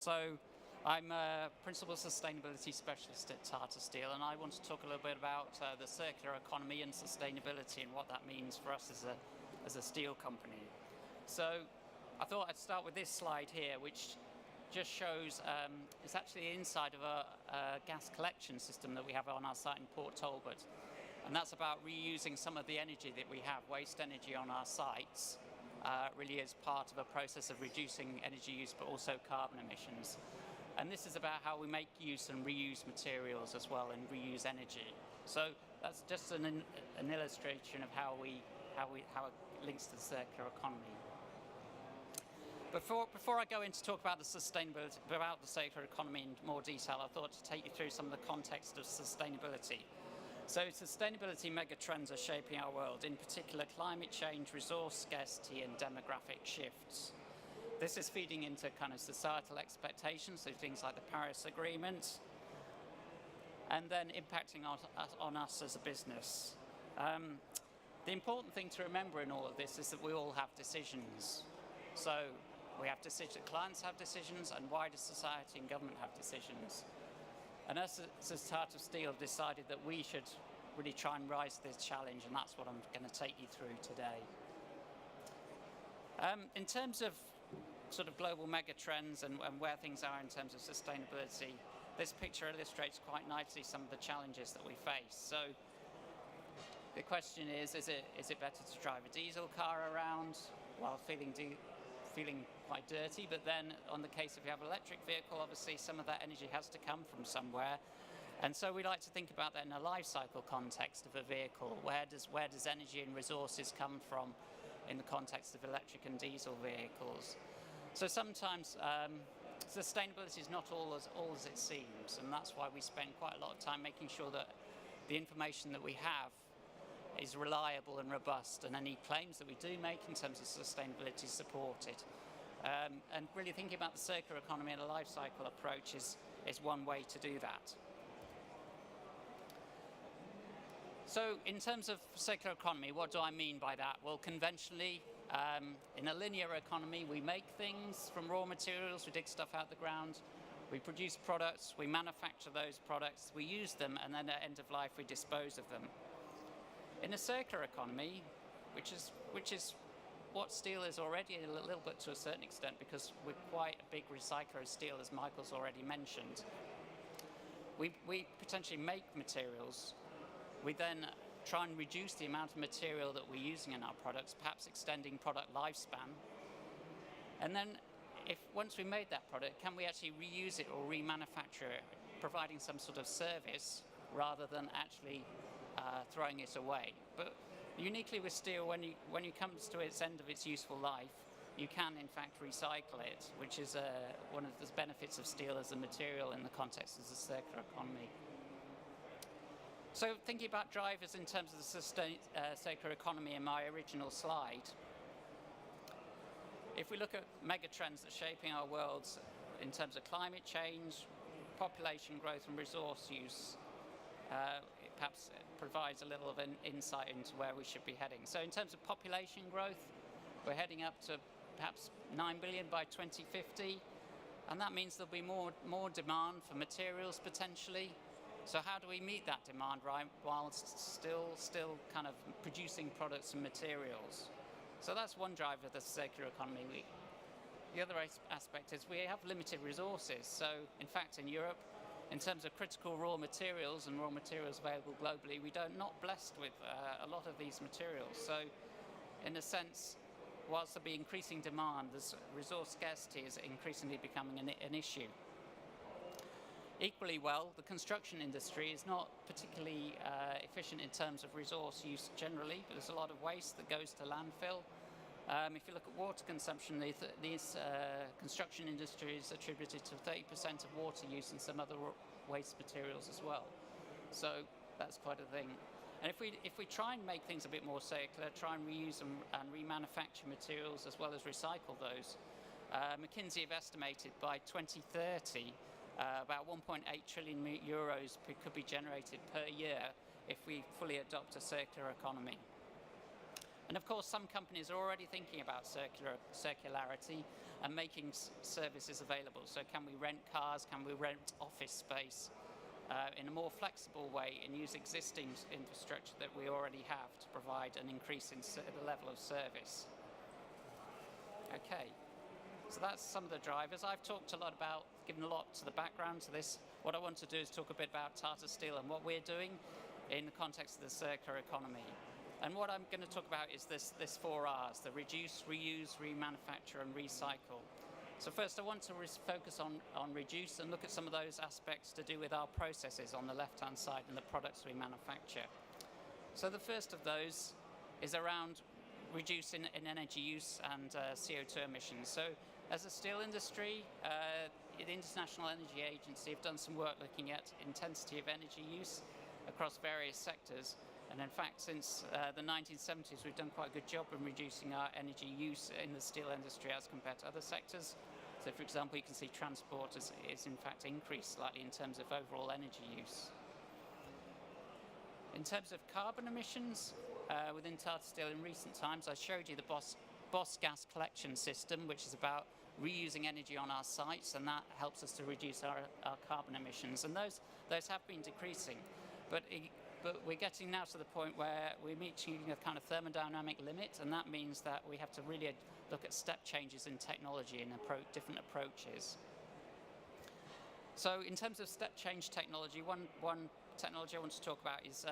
So I'm a Principal Sustainability Specialist at Tata Steel, and I want to talk a little bit about the circular economy and sustainability and what that means for us as a steel company. So I thought I'd start with this slide here, which just shows it's actually the inside of a gas collection system that we have on our site in Port Talbot. And that's about reusing some of the energy that we have, waste energy on our sites, really as part of a process of reducing energy use but also carbon emissions. And this is about how we make use and reuse materials as well and reuse energy. So that's just an illustration of how it links to the circular economy. Before I go in to talk about the sustainability, about the circular economy in more detail, I thought to take you through some of the context of sustainability. So sustainability megatrends are shaping our world, in particular climate change, resource scarcity and demographic shifts. This is feeding into kind of societal expectations, so things like the Paris Agreement, and then impacting on us as a business. The important thing to remember in all of this is that we all have decisions. So we have decisions, clients have decisions, and wider society and government have decisions. And us as Tata Steel have decided that we should really try and rise to this challenge, and that's what I'm going to take you through today. In terms of sort of global megatrends and where things are in terms of sustainability, this picture illustrates quite nicely some of the challenges that we face. So the question is it better to drive a diesel car around while feeling quite dirty? But then on the case if you have an electric vehicle, obviously some of that energy has to come from somewhere. And so we like to think about that in a life cycle context of a vehicle. Where does energy and resources come from in the context of electric and diesel vehicles? So sometimes sustainability is not all as it seems, and that's why we spend quite a lot of time making sure that the information that we have is reliable and robust, and any claims that we do make in terms of sustainability support it. And really thinking about the circular economy and a life cycle approach is one way to do that. So in terms of circular economy, what do I mean by that? Well, conventionally, in a linear economy, we make things from raw materials, we dig stuff out of the ground, we produce products, we manufacture those products, we use them, and then at end of life we dispose of them. In a circular economy, which is what steel is already a little bit to a certain extent, because we're quite a big recycler of steel, as Michael's already mentioned, we potentially make materials. We then try and reduce the amount of material that we're using in our products, perhaps extending product lifespan. And then once we made that product, can we actually reuse it or remanufacture it, providing some sort of service rather than actually throwing it away. But uniquely with steel, when it comes to its end of its useful life, you can in fact recycle it, which is one of the benefits of steel as a material in the context of the circular economy. So thinking about drivers in terms of the circular economy in my original slide, if we look at megatrends that are shaping our worlds in terms of climate change, population growth and resource use, it perhaps provides a little of an insight into where we should be heading. So in terms of population growth, we're heading up to perhaps 9 billion by 2050, and that means there'll be more demand for materials potentially. So how do we meet that demand while still kind of producing products and materials? So that's one driver of the circular economy. The other aspect is we have limited resources. So in fact in Europe, in terms of critical raw materials and raw materials available globally, we're not blessed with a lot of these materials. So in a sense, whilst there'll be increasing demand, this resource scarcity is increasingly becoming an issue. Equally well, the construction industry is not particularly efficient in terms of resource use generally, but there's a lot of waste that goes to landfill. If you look at water consumption, these construction industry is attributed to 30% of water use and some other waste materials as well. So that's quite a thing. And if we try and make things a bit more circular, try and reuse and remanufacture materials as well as recycle those, McKinsey have estimated by 2030 about 1.8 trillion euros could be generated per year if we fully adopt a circular economy. And of course, some companies are already thinking about circularity and making services available. So can we rent cars? Can we rent office space in a more flexible way and use existing infrastructure that we already have to provide an increase in the level of service? Okay, so that's some of the drivers. I've talked a lot about, given a lot to the background to this. What I want to do is talk a bit about Tata Steel and what we're doing in the context of the circular economy. And what I'm going to talk about is this 4 R's, the reduce, reuse, remanufacture and recycle. So first I want to focus on reduce and look at some of those aspects to do with our processes on the left-hand side and the products we manufacture. So the first of those is around reducing in energy use and CO2 emissions. So as a steel industry, the International Energy Agency have done some work looking at intensity of energy use across various sectors. And in fact, since the 1970s, we've done quite a good job in reducing our energy use in the steel industry as compared to other sectors. So for example, you can see transport is in fact increased slightly in terms of overall energy use. In terms of carbon emissions, within Tata Steel in recent times, I showed you the Boss gas collection system, which is about reusing energy on our sites, and that helps us to reduce our carbon emissions. And those have been decreasing. But we're getting now to the point where we're reaching a kind of thermodynamic limit, and that means that we have to really look at step changes in technology and different approaches. So in terms of step change technology, one technology I want to talk about is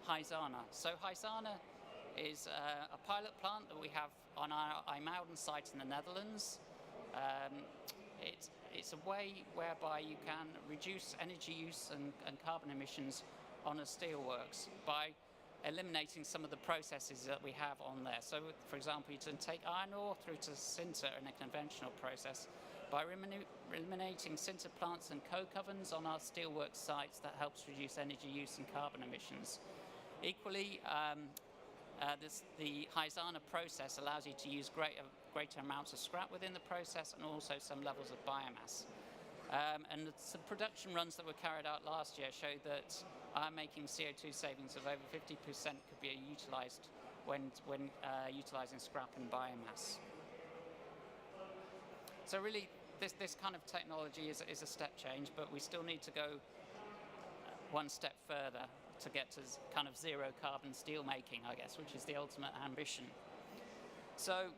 Hysana. So Hysana is a pilot plant that we have on our IJmuiden site in the Netherlands. It's a way whereby you can reduce energy use and carbon emissions on a steelworks by eliminating some of the processes that we have on there. So, for example, you can take iron ore through to sinter in a conventional process. By eliminating sinter plants and coke ovens on our steelworks sites, that helps reduce energy use and carbon emissions. Equally, the Hysana process allows you to use greater amounts of scrap within the process and also some levels of biomass. And the production runs that were carried out last year showed that are making CO2 savings of over 50% could be utilised when utilising scrap and biomass. So really, this kind of technology is a step change, but we still need to go one step further to get to kind of zero carbon steel making, I guess, which is the ultimate ambition. So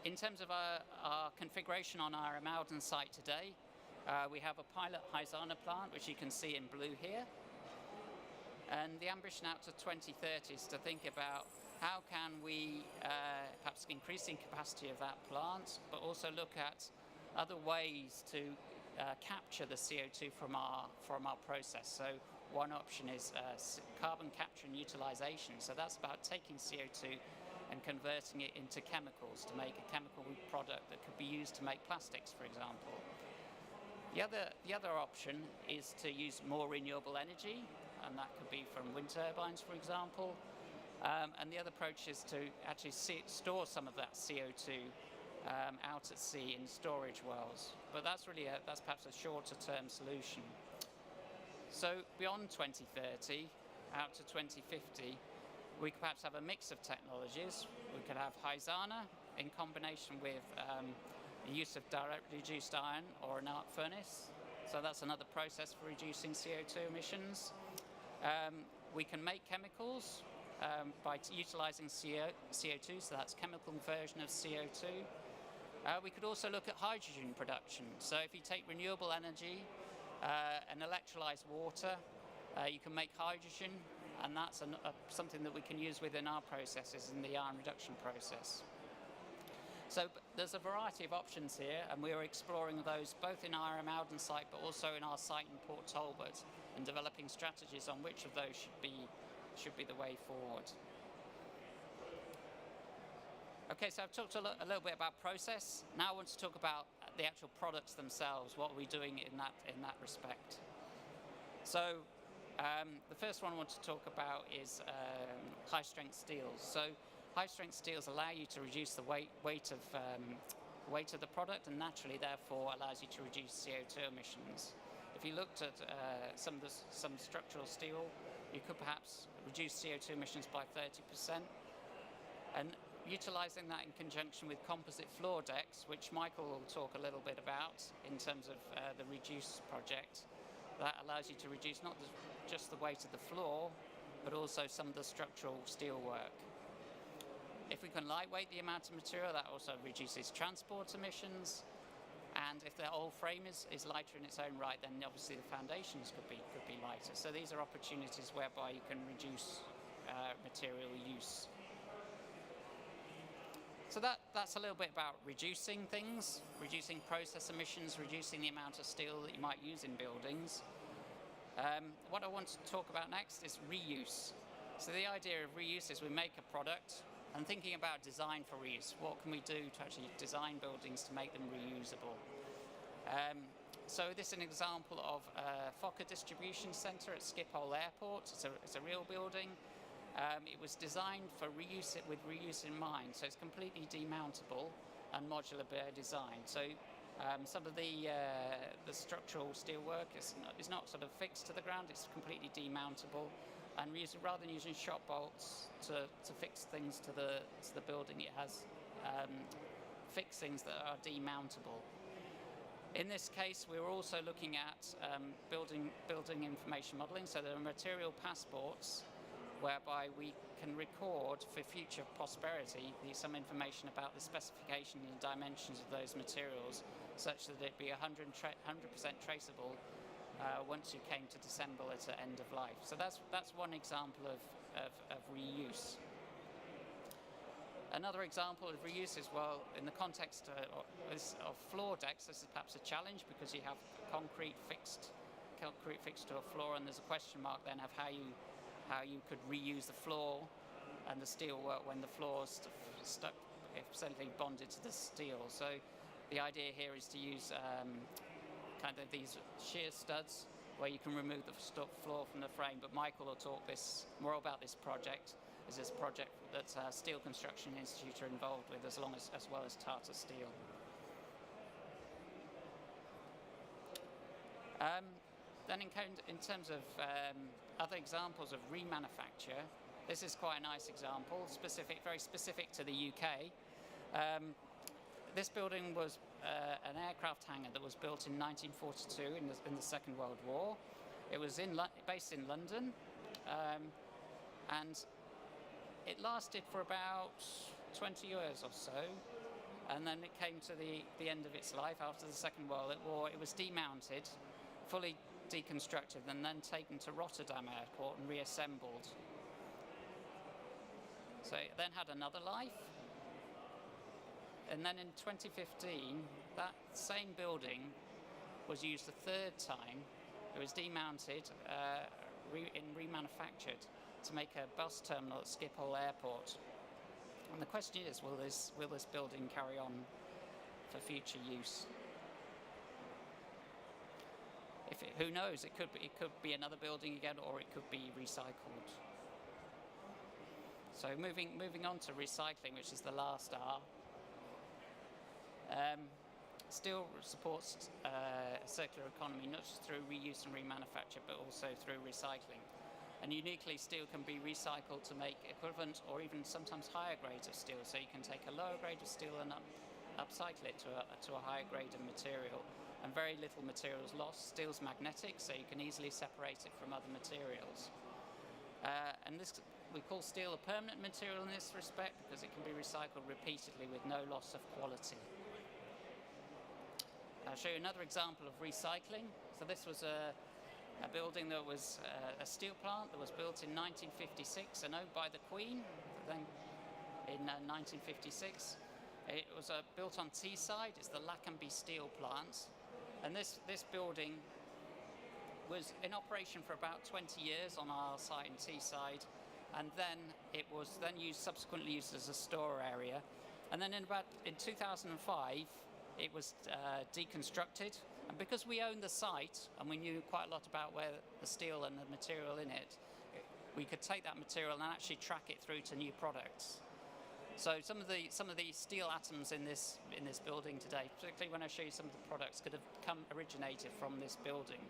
in terms of our configuration on our IJmuiden site today, we have a pilot Hysana plant, which you can see in blue here. And the ambition out to 2030 is to think about how can we perhaps increasing capacity of that plant, but also look at other ways to capture the CO2 from our process. So one option is carbon capture and utilization. So that's about taking CO2 and converting it into chemicals to make a chemical product that could be used to make plastics, for example. The other option is to use more renewable energy, and that could be from wind turbines, for example. And the other approach is to actually store some of that CO2 out at sea in storage wells. But that's perhaps a shorter term solution. So beyond 2030, out to 2050, we could perhaps have a mix of technologies. We could have Hysana in combination with the use of direct reduced iron or an arc furnace. So that's another process for reducing CO2 emissions. We can make chemicals by utilising CO2, so that's chemical conversion of CO2. We could also look at hydrogen production. So if you take renewable energy and electrolyse water, you can make hydrogen, and that's something that we can use within our processes in the iron reduction process. So there's a variety of options here, and we are exploring those both in our IJmuiden site but also in our site in Port Talbot, and developing strategies on which of those should be the way forward. Okay, so I've talked a little bit about process. Now I want to talk about the actual products themselves. What are we doing in that respect? So the first one I want to talk about is high-strength steels. So high-strength steels allow you to reduce the weight of the product, and naturally, therefore, allows you to reduce CO2 emissions. If you looked at some structural steel, you could perhaps reduce CO2 emissions by 30%. And utilising that in conjunction with composite floor decks, which Michael will talk a little bit about in terms of the Reduce project, that allows you to reduce not just the weight of the floor, but also some of the structural steel work. If we can lightweight the amount of material, that also reduces transport emissions. And if the whole frame is lighter in its own right, then obviously the foundations could be lighter. So these are opportunities whereby you can reduce material use. So that's a little bit about reducing things, reducing process emissions, reducing the amount of steel that you might use in buildings. What I want to talk about next is reuse. So the idea of reuse is we make a product and thinking about design for reuse. What can we do to actually design buildings to make them reusable? So this is an example of Fokker Distribution Centre at Schiphol Airport. It's a real building. It was designed for reuse with reuse in mind, so it's completely demountable and modular by design. So some of the structural steelwork is not sort of fixed to the ground; it's completely demountable. And rather than using shot bolts to fix things to the building, it has fixings that are demountable. In this case, we were also looking at building information modelling. So there are material passports whereby we can record for future prosperity some information about the specification and dimensions of those materials, such that it be 100% traceable once you came to disassemble it at end of life. So that's one example of reuse. Another example of reuse is, well, in the context of floor decks, this is perhaps a challenge because you have concrete fixed to a floor, and there's a question mark then of how you could reuse the floor and the steel work when the floor is stuck, essentially bonded to the steel. So the idea here is to use kind of these shear studs where you can remove the floor from the frame. But Michael will talk more about this project. Is this project that Steel Construction Institute are involved with, as well as Tata Steel. Then in terms of other examples of remanufacture, this is quite a nice example, very specific to the UK. This building was an aircraft hangar that was built in 1942 in the Second World War. It was based in London, and it lasted for about 20 years or so, and then it came to the end of its life after the Second World War. It was demounted, fully deconstructed, and then taken to Rotterdam Airport and reassembled. So it then had another life. And then in 2015, that same building was used a third time. It was demounted and remanufactured to make a bus terminal at Schiphol Airport. And the question is, will this building carry on for future use? Who knows? It could be another building again, or it could be recycled. So moving on to recycling, which is the last R. Steel supports a circular economy, not just through reuse and remanufacture, but also through recycling. And uniquely, steel can be recycled to make equivalent or even sometimes higher grades of steel. So you can take a lower grade of steel and upcycle it to a higher grade of material. And very little material is lost. Steel's magnetic, so you can easily separate it from other materials. And we call steel a permanent material in this respect because it can be recycled repeatedly with no loss of quality. I'll show you another example of recycling. So this was a building that was a steel plant that was built in 1956 and owned by the Queen then in 1956. It was built on Teesside. It's the Lackenby Steel Plant. And this building was in operation for about 20 years on our site in Teesside, and then it was subsequently used as a store area. And then in 2005, it was deconstructed. And because we owned the site and we knew quite a lot about where the steel and the material in it, we could take that material and actually track it through to new products. So some of the steel atoms in this building today, particularly when I show you some of the products, could have originated from this building,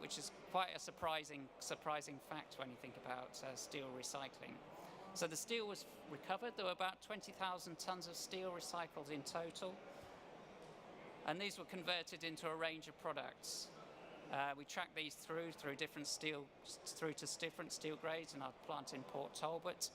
which is quite a surprising fact when you think about steel recycling. So the steel was recovered. There were about 20,000 tons of steel recycled in total. And these were converted into a range of products. We track these through different steel, through to different steel grades in our plant in Port Talbot.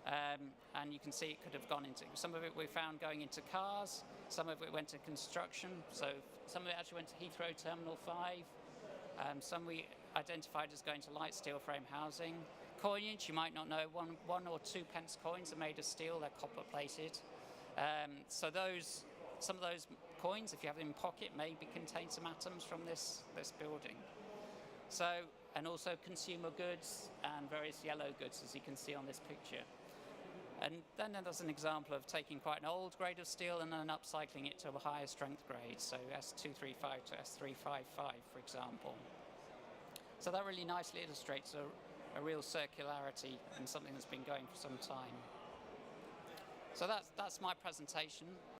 And you can see it could have gone into, some of it we found going into cars, some of it went to construction, so some of it actually went to Heathrow Terminal 5, some we identified as going to light steel frame housing. Coinage, you might not know, 1 or 2 pence coins are made of steel, they're copper plated. So some of those coins, if you have them in pocket, maybe contain some atoms from this building. So, and also consumer goods and various yellow goods, as you can see on this picture. And then there's an example of taking quite an old grade of steel and then upcycling it to a higher strength grade, so S235 to S355, for example. So that really nicely illustrates a real circularity and something that's been going for some time. So that's my presentation.